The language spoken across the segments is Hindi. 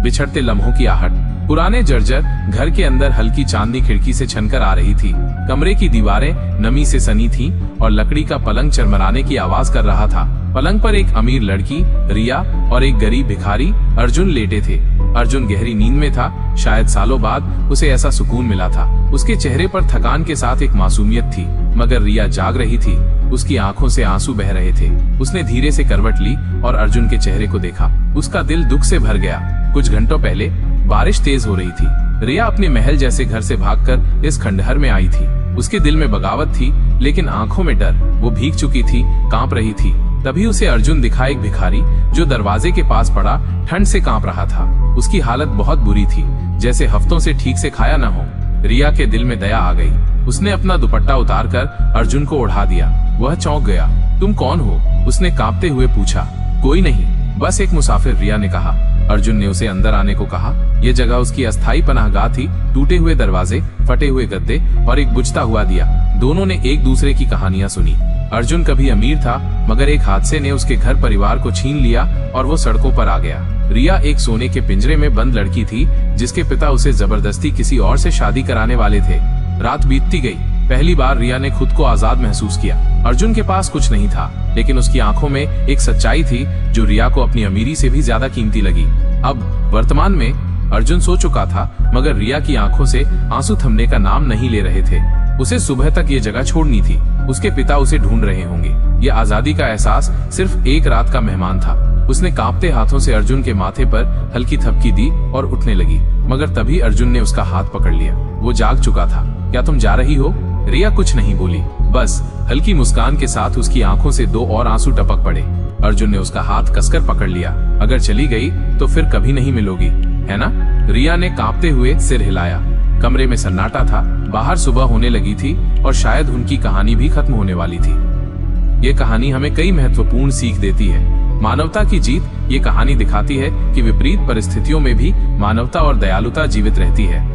बिछड़ते लम्हों की आहट। पुराने जर्जर घर के अंदर हल्की चांदनी खिड़की से छनकर आ रही थी। कमरे की दीवारें नमी से सनी थीं और लकड़ी का पलंग चरमराने की आवाज कर रहा था। पलंग पर एक अमीर लड़की रिया और एक गरीब भिखारी अर्जुन लेटे थे। अर्जुन गहरी नींद में था। शायद सालों बाद उसे ऐसा सुकून मिला था। उसके चेहरे पर थकान के साथ एक मासूमियत थी, मगर रिया जाग रही थी। उसकी आंखों से आंसू बह रहे थे। उसने धीरे से करवट ली और अर्जुन के चेहरे को देखा। उसका दिल दुख से भर गया। कुछ घंटों पहले बारिश तेज हो रही थी। रिया अपने महल जैसे घर से भागकर इस खंडहर में आई थी। उसके दिल में बगावत थी, लेकिन आंखों में डर। वो भीग चुकी थी, कांप रही थी। तभी उसे अर्जुन दिखा, एक भिखारी जो दरवाजे के पास पड़ा ठंड से कांप रहा था। उसकी हालत बहुत बुरी थी, जैसे हफ्तों से ठीक से खाया न हो। रिया के दिल में दया आ गई। उसने अपना दुपट्टा उतारकर अर्जुन को ओढ़ा दिया। वह चौंक गया। तुम कौन हो? उसने कांपते हुए पूछा। कोई नहीं, बस एक मुसाफिर, रिया ने कहा। अर्जुन ने उसे अंदर आने को कहा। यह जगह उसकी अस्थायी पनाहगाह थी। टूटे हुए दरवाजे, फटे हुए गद्दे और एक बुझता हुआ दिया। दोनों ने एक दूसरे की कहानियां सुनी। अर्जुन कभी अमीर था, मगर एक हादसे ने उसके घर परिवार को छीन लिया और वो सड़कों पर आ गया। रिया एक सोने के पिंजरे में बंद लड़की थी, जिसके पिता उसे जबरदस्ती किसी और से शादी कराने वाले थे। रात बीतती गई। पहली बार रिया ने खुद को आजाद महसूस किया। अर्जुन के पास कुछ नहीं था, लेकिन उसकी आंखों में एक सच्चाई थी जो रिया को अपनी अमीरी से भी ज्यादा कीमती लगी। अब वर्तमान में अर्जुन सो चुका था, मगर रिया की आंखों से आंसू थमने का नाम नहीं ले रहे थे। उसे सुबह तक ये जगह छोड़नी थी। उसके पिता उसे ढूंढ रहे होंगे। ये आजादी का एहसास सिर्फ एक रात का मेहमान था। उसने कांपते हाथों से अर्जुन के माथे पर हल्की थपकी दी और उठने लगी, मगर तभी अर्जुन ने उसका हाथ पकड़ लिया। वो जाग चुका था। क्या तुम जा रही हो? रिया कुछ नहीं बोली, बस हल्की मुस्कान के साथ उसकी आंखों से दो और आंसू टपक पड़े। अर्जुन ने उसका हाथ कसकर पकड़ लिया। अगर चली गई तो फिर कभी नहीं मिलोगी, है ना? रिया ने कांपते हुए सिर हिलाया। कमरे में सन्नाटा था। बाहर सुबह होने लगी थी और शायद उनकी कहानी भी खत्म होने वाली थी। ये कहानी हमें कई महत्वपूर्ण सीख देती है। मानवता की जीत। ये कहानी दिखाती है कि विपरीत परिस्थितियों में भी मानवता और दयालुता जीवित रहती है।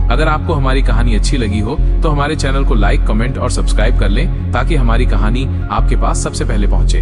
अगर आपको हमारी कहानी अच्छी लगी हो तो हमारे चैनल को लाइक, कमेंट और सब्सक्राइब कर लें, ताकि हमारी कहानी आपके पास सबसे पहले पहुंचे।